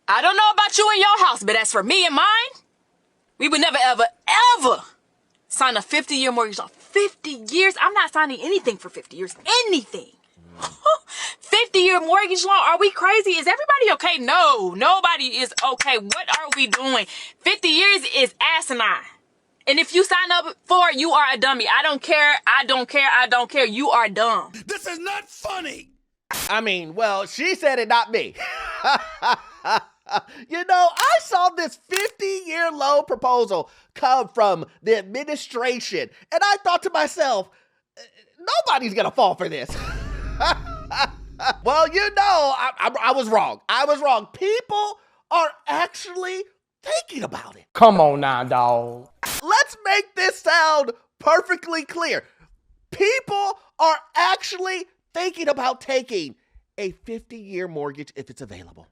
I don't know about you and your house, but as for me and mine, we would never, ever, ever sign a 50-year mortgage on 50 years. I'm not signing anything for 50 years. Anything. 50-year mortgage loan? Are we crazy? Is everybody okay? No, nobody is okay. What are we doing? 50 years is asinine. And if you sign up for it, you are a dummy. I don't care. I don't care. I don't care. You are dumb. This is not funny. I mean, well, she said it, not me. You know, I saw this 50-year loan proposal come from the administration, and I thought to myself, nobody's gonna fall for this. Well, you know, I was wrong. I was wrong. People are actually thinking about it. Come on now, dawg. Let's make this sound perfectly clear. People are actually thinking about taking a 50-year mortgage if it's available.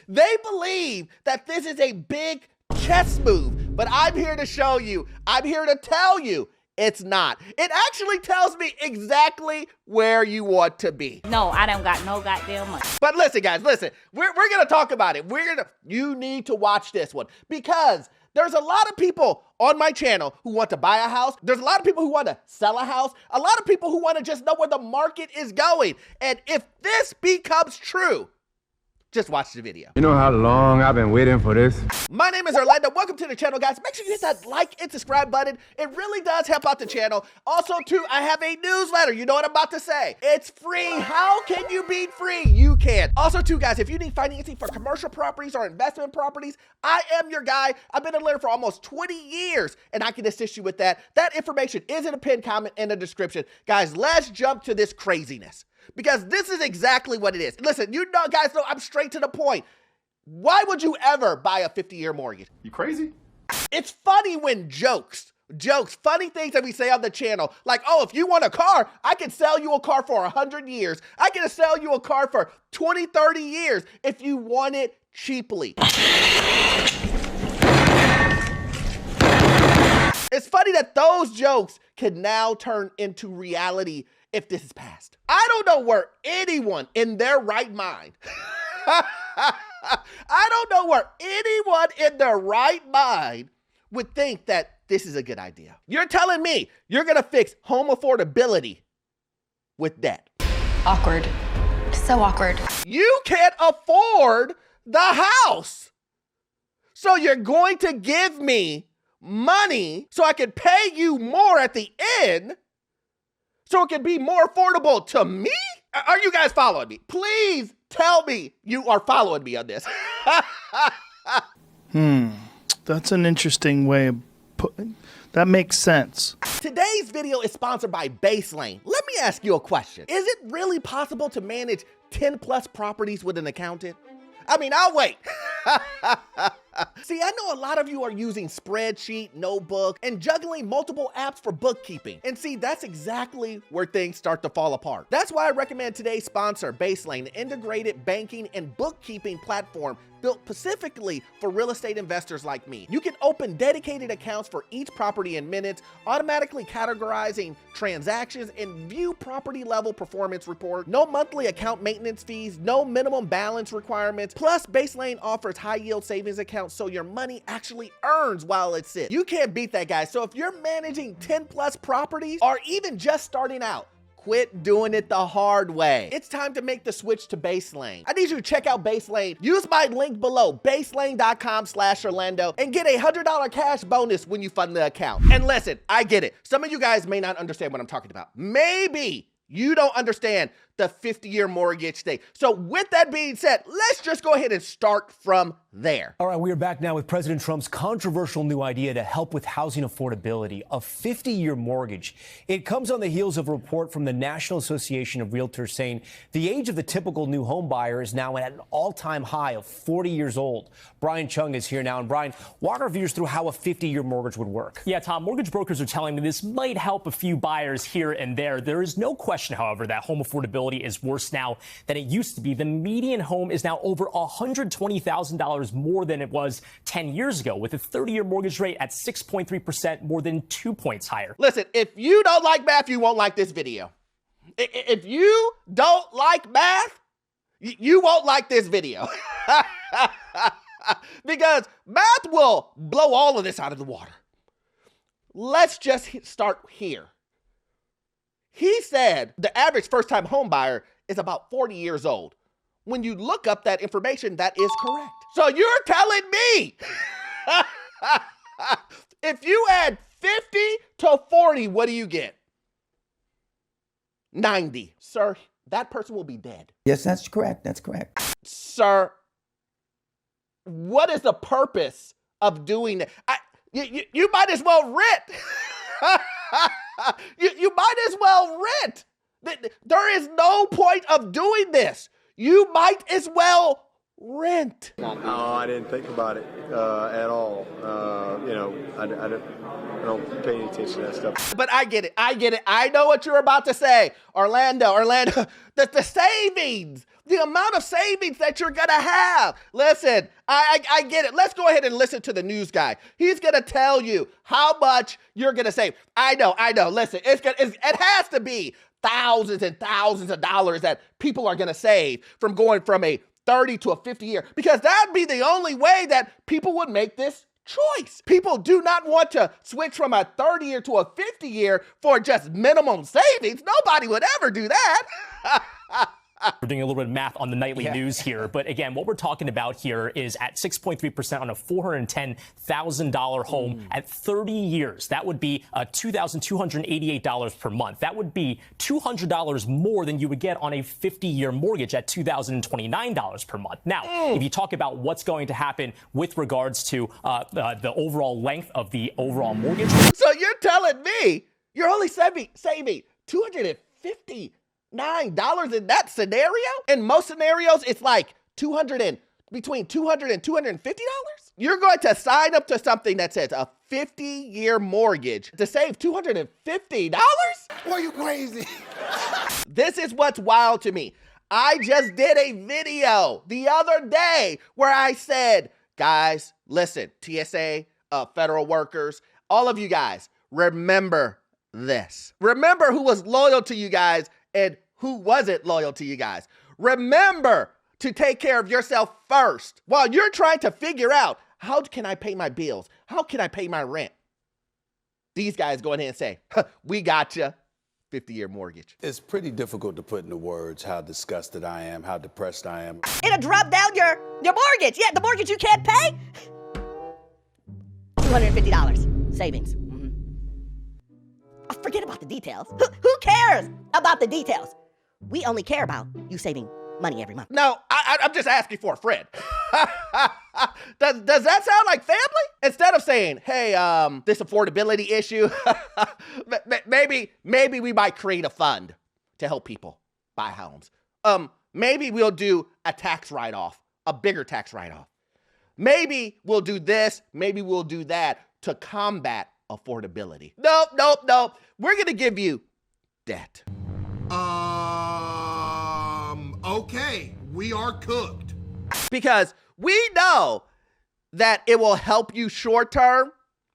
They believe that this is a big chess move, but I'm here to show you, I'm here to tell you, it's not. It actually tells me exactly where you want to be. No, I don't got no goddamn money. But listen, guys, listen. We're going to talk about it. You need to watch this one because there's a lot of people on my channel who want to buy a house. There's a lot of people who want to sell a house. A lot of people who want to just know where the market is going. And if this becomes true, just watch the video. You know how long I've been waiting for this? My name is Orlando. Welcome to the channel, guys. Make sure you hit that like and subscribe button. It really does help out the channel. Also, too, I have a newsletter. You know what I'm about to say. It's free. How can you beat free? You can. Also, too, guys, if you need financing for commercial properties or investment properties, I am your guy. I've been a lender for almost 20 years, and I can assist you with that. That information is in a pinned comment in the description. Guys, let's jump to this craziness. Because this is exactly what it is. Listen, you know, guys know I'm straight to the point. Why would you ever buy a 50-year mortgage? You crazy? It's funny when jokes, funny things that we say on the channel, like, oh, if you want a car, I can sell you a car for 100 years. I can sell you a car for 20, 30 years if you want it cheaply. It's funny that those jokes can now turn into reality if this is passed. I don't know where anyone in their right mind, I don't know where anyone in their right mind would think that this is a good idea. You're telling me you're gonna fix home affordability with debt. Awkward. So awkward. You can't afford the house. So you're going to give me money so I can pay you more at the end so it can be more affordable to me? Are you guys following me? Please tell me you are following me on this. That's an interesting way of putting. That makes sense. Today's video is sponsored by Baselane. Let me ask you a question. Is it really possible to manage 10 plus properties with an accountant? I mean, I'll wait. See, I know a lot of you are using spreadsheet, notebook, and juggling multiple apps for bookkeeping. And see, that's exactly where things start to fall apart. That's why I recommend today's sponsor, Baselane, the integrated banking and bookkeeping platform built specifically for real estate investors like me. You can open dedicated accounts for each property in minutes, automatically categorizing transactions and view property level performance report. No monthly account maintenance fees, no minimum balance requirements. Plus, Baselane offers high yield savings accounts so your money actually earns while it sits. You can't beat that, guys. So if you're managing 10 plus properties or even just starting out, quit doing it the hard way. It's time to make the switch to Baselane. I need you to check out Baselane. Use my link below, baselane.com/Orlando, and get a $100 cash bonus when you fund the account. And listen, I get it. Some of you guys may not understand what I'm talking about. Maybe you don't understand the 50-year mortgage thing. So with that being said, let's just go ahead and start from there. All right, we are back now with President Trump's controversial new idea to help with housing affordability, a 50-year mortgage. It comes on the heels of a report from the National Association of Realtors saying the age of the typical new home buyer is now at an all-time high of 40 years old. Brian Chung is here now. And Brian, walk our viewers through how a 50-year mortgage would work. Yeah, Tom, mortgage brokers are telling me this might help a few buyers here and there. There is no question, however, that home affordability is worse now than it used to be. The median home is now over $120,000 more than it was 10 years ago, with a 30-year mortgage rate at 6.3%, more than 2 points higher. Listen, if you don't like math, you won't like this video. If you don't like math, You won't like this video. Because math will blow all of this out of the water. Let's just start here. He said the average first-time home buyer is about 40 years old. When you look up that information, that is correct. So you're telling me if you add 50 to 40, what do you get? 90. Sir, that person will be dead. Yes, that's correct. That's correct. Sir, what is the purpose of doing that? You might as well rent. you might as well rent. There is no point of doing this. You might as well rent. Oh, I didn't think about it at all. I don't pay any attention to that stuff. But I get it. I know what you're about to say. Orlando, the savings, the amount of savings that you're going to have. Listen, I get it. Let's go ahead and listen to the news guy. He's going to tell you how much you're going to save. I know. Listen, it has to be thousands and thousands of dollars that people are going to save from going from a 30 to a 50 year, because that'd be the only way that people would make this choice. People do not want to switch from a 30 year to a 50 year for just minimum savings. Nobody would ever do that. We're doing a little bit of math on the nightly news here. But again, what we're talking about here is at 6.3% on a $410,000 home at 30 years. That would be $2,288 per month. That would be $200 more than you would get on a 50-year mortgage at $2,029 per month. Now, if you talk about what's going to happen with regards to the overall length of the overall mortgage. So you're telling me you're only saving $259 in that scenario? In most scenarios, it's like between $200 and $250. You're going to sign up to something that says a 50-year mortgage to save $250? Are you crazy? This is what's wild to me. I just did a video the other day where I said, guys, listen, TSA, federal workers, all of you guys, remember this. Remember who was loyal to you guys and who wasn't loyal to you guys. Remember to take care of yourself first while you're trying to figure out, how can I pay my bills? How can I pay my rent? These guys go ahead and say, we got you, 50-year mortgage. It's pretty difficult to put into words how disgusted I am, how depressed I am. It'll drop down your mortgage. Yeah, the mortgage you can't pay. $250 savings. Forget about the details. Who cares about the details? We only care about you saving money every month. No, I'm just asking for a friend. Does that sound like family? Instead of saying, hey, this affordability issue, maybe we might create a fund to help people buy homes. Maybe we'll do a tax write-off, a bigger tax write-off. Maybe we'll do this, maybe we'll do that to combat affordability. Nope. We're going to give you debt. Okay, we are cooked. Because we know that it will help you short term,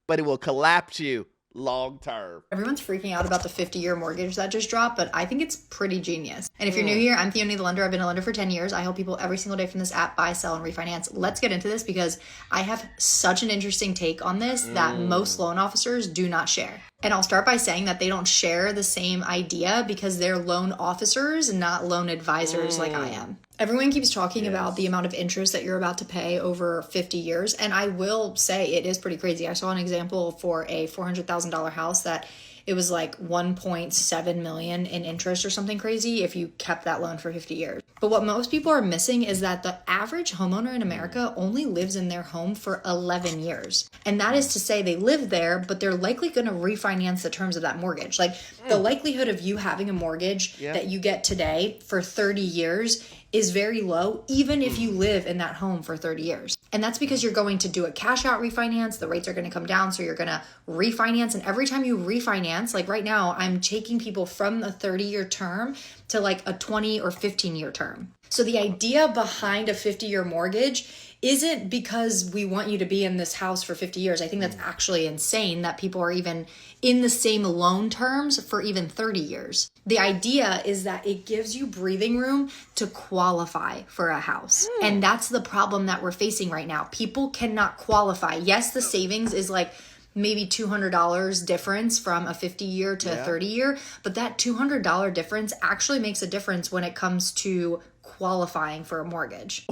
but it will collapse you long term. Everyone's freaking out about the 50-year mortgage that just dropped, but I think it's pretty genius. And if you're new here, I'm Theoni the lender. I've been a lender for 10 years. I help people every single day from this app buy, sell, and refinance. Let's get into this because I have such an interesting take on this that most loan officers do not share. And I'll start by saying that they don't share the same idea because they're loan officers, not loan advisors like I am. Everyone keeps talking about the amount of interest that you're about to pay over 50 years. And I will say it is pretty crazy. I saw an example for a $400,000 house that it was like 1.7 million in interest or something crazy if you kept that loan for 50 years. But what most people are missing is that the average homeowner in America only lives in their home for 11 years. And that is to say they live there, but they're likely going to refinance the terms of that mortgage. Like the likelihood of you having a mortgage that you get today for 30 years is very low, even if you live in that home for 30 years. And that's because you're going to do a cash out refinance. The rates are going to come down, so you're going to refinance. And every time you refinance, like right now, I'm taking people from a 30-year term to like a 20 or 15-year term. So the idea behind a 50-year mortgage isn't because we want you to be in this house for 50 years. I think that's actually insane that people are even in the same loan terms for even 30 years. The idea is that it gives you breathing room to qualify for a house. And that's the problem that we're facing right now. People cannot qualify. Yes, the savings is like maybe $200 difference from a 50-year to a 30-year, but that $200 difference actually makes a difference when it comes to qualifying for a mortgage.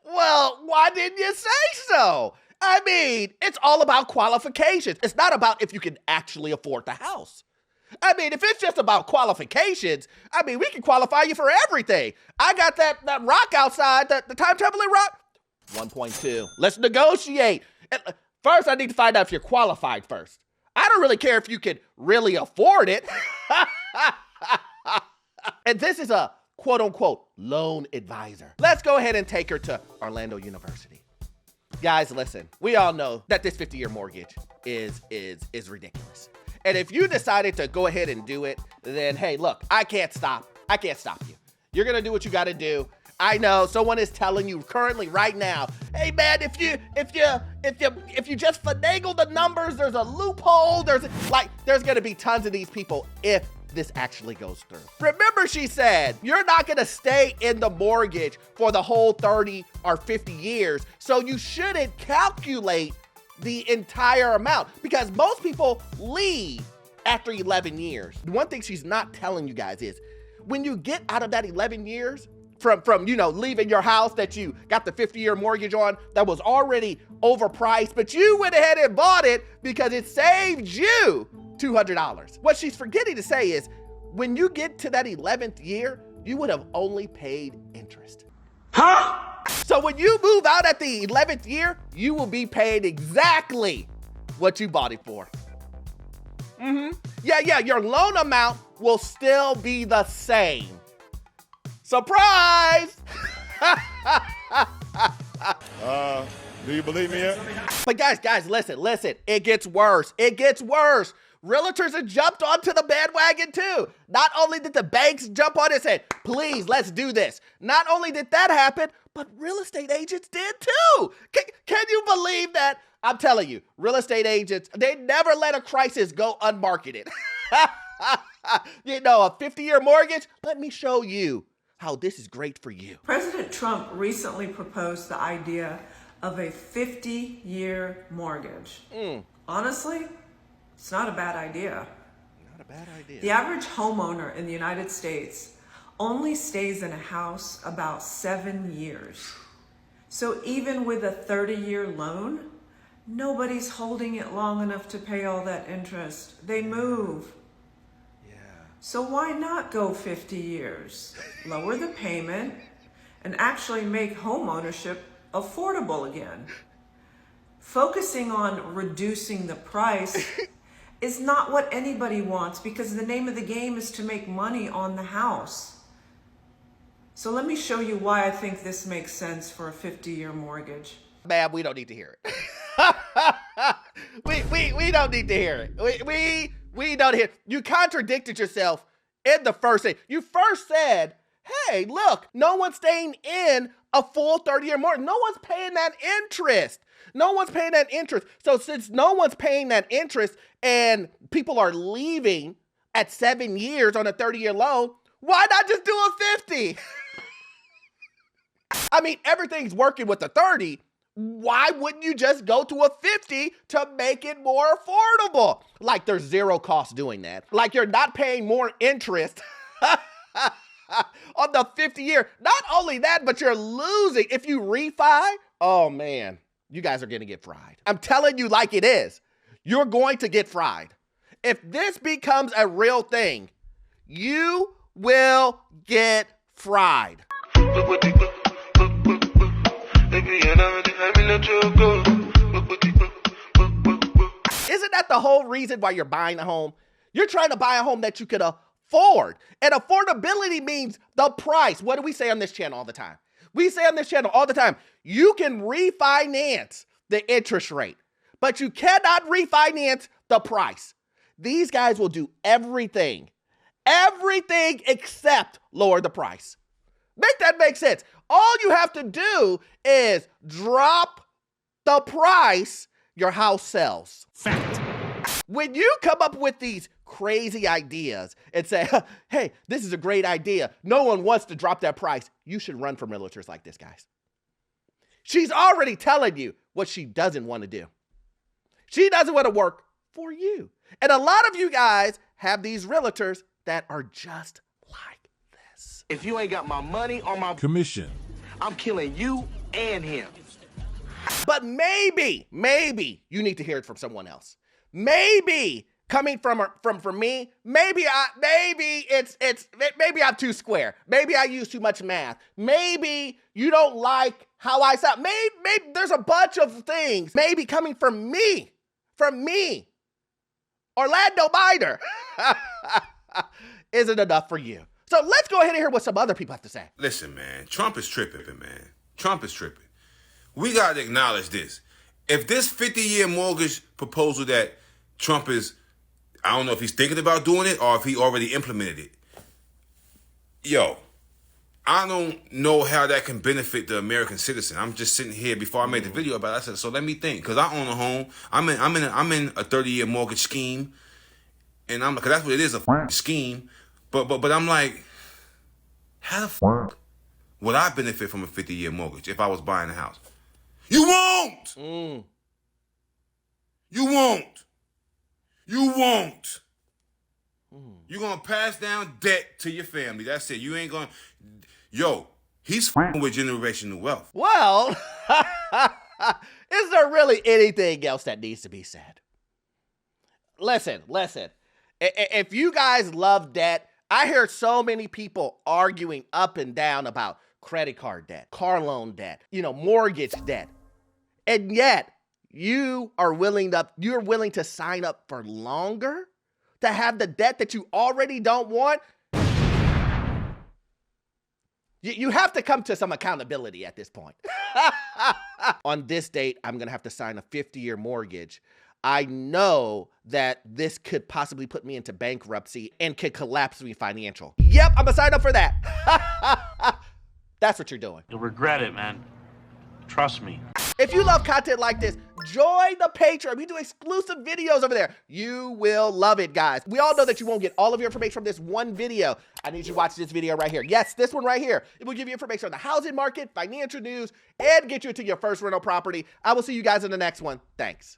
Well, why didn't you say so? I mean, it's all about qualifications. It's not about if you can actually afford the house. I mean, if it's just about qualifications, I mean, we can qualify you for everything. I got that rock outside, the time-traveling rock. 1.2. Let's negotiate. First, I need to find out if you're qualified first. I don't really care if you can really afford it. And this is a quote-unquote loan advisor. Let's go ahead and take her to Orlando University. Guys, listen, we all know that this 50-year mortgage is ridiculous. And if you decided to go ahead and do it, then hey, look, I can't stop you. You're gonna do what you gotta do. I know someone is telling you currently right now, hey man, if you just finagle the numbers, there's a loophole, there's gonna be tons of these people if this actually goes through. Remember, she said, you're not gonna stay in the mortgage for the whole 30 or 50 years, so you shouldn't calculate the entire amount because most people leave after 11 years. One thing she's not telling you guys is when you get out of that 11 years from leaving your house that you got the 50-year mortgage on that was already overpriced, but you went ahead and bought it because it saved you $200. What she's forgetting to say is when you get to that 11th year, you would have only paid interest. Huh? So when you move out at the 11th year, you will be paid exactly what you bought it for. Yeah, your loan amount will still be the same. Surprise! Do you believe me yet? But guys, listen, it gets worse. Realtors have jumped onto the bandwagon too. Not only did the banks jump on and said, please, let's do this. Not only did that happen, but real estate agents did too. Can you believe that? I'm telling you, real estate agents, they never let a crisis go unmarketed. A 50-year mortgage? Let me show you how this is great for you. President Trump recently proposed the idea of a 50-year mortgage. Honestly, it's not a bad idea. Not a bad idea. The average homeowner in the United States only stays in a house about 7 years. So even with a 30-year loan, nobody's holding it long enough to pay all that interest. They move. Yeah. So why not go 50 years? Lower the payment and actually make home ownership affordable again. Focusing on reducing the price is not what anybody wants because the name of the game is to make money on the house. So let me show you why I think this makes sense for a 50-year mortgage. Ma'am, we don't need to hear it. we don't need to hear it. We don't hear it. You contradicted yourself in the first thing. You first said, hey, look, no one's staying in a full 30-year mortgage. No one's paying that interest. So since no one's paying that interest and people are leaving at 7 years on a 30-year loan, why not just do a 50? I mean, everything's working with a 30. Why wouldn't you just go to a 50 to make it more affordable? Like there's zero cost doing that. Like you're not paying more interest on the 50-year. Not only that, but you're losing. If you refi, oh man, you guys are going to get fried. I'm telling you like it is. You're going to get fried. If this becomes a real thing, you will get fried. Isn't that the whole reason why you're buying a home? You're trying to buy a home that you could afford. And affordability means the price. What do we say on this channel all the time? We say on this channel all the time, you can refinance the interest rate, but you cannot refinance the price. These guys will do everything except lower the price. Make that make sense. All you have to do is drop the price your house sells. Fact. When you come up with these crazy ideas and say, hey, this is a great idea, no one wants to drop that price, you should run from realtors like this, guys. She's already telling you what she doesn't want to do. She doesn't want to work for you. And a lot of you guys have these realtors that are just like this. If you ain't got my money or my commission, I'm killing you and him. But maybe you need to hear it from someone else. Maybe coming from me, maybe I'm too square. Maybe I use too much math. Maybe you don't like how I sound. Maybe there's a bunch of things. Maybe coming from me, Orlando Binder, isn't enough for you. So let's go ahead and hear what some other people have to say. Listen, man, Trump is tripping, man. Trump is tripping. We got to acknowledge this. If this 50-year mortgage proposal that Trump is, I don't know if he's thinking about doing it or if he already implemented it. Yo, I don't know how that can benefit the American citizen. I'm just sitting here before I made the video about it. I said, so let me think, because I own a home. I'm in a 30-year mortgage scheme, and because that's what it is, a scheme. But I'm like, how the fuck would I benefit from a 50-year mortgage if I was buying a house? You won't. You won't. You won't. You're going to pass down debt to your family. That's it. You ain't going to... Yo, he's f***ing with generational wealth. Well, is there really anything else that needs to be said? Listen. If you guys love debt, I hear so many people arguing up and down about credit card debt, car loan debt, mortgage debt. And yet, you're willing to sign up for longer to have the debt that you already don't want. You have to come to some accountability at this point. On this date, I'm going to have to sign a 50-year mortgage. I know that this could possibly put me into bankruptcy and could collapse me financial. Yep, I'm going to sign up for that. That's what you're doing. You'll regret it, man. Trust me. If you love content like this, join the Patreon. We do exclusive videos over there. You will love it, guys. We all know that you won't get all of your information from this one video. I need you to watch this video right here. Yes, this one right here. It will give you information on the housing market, financial news, and get you into your first rental property. I will see you guys in the next one. Thanks.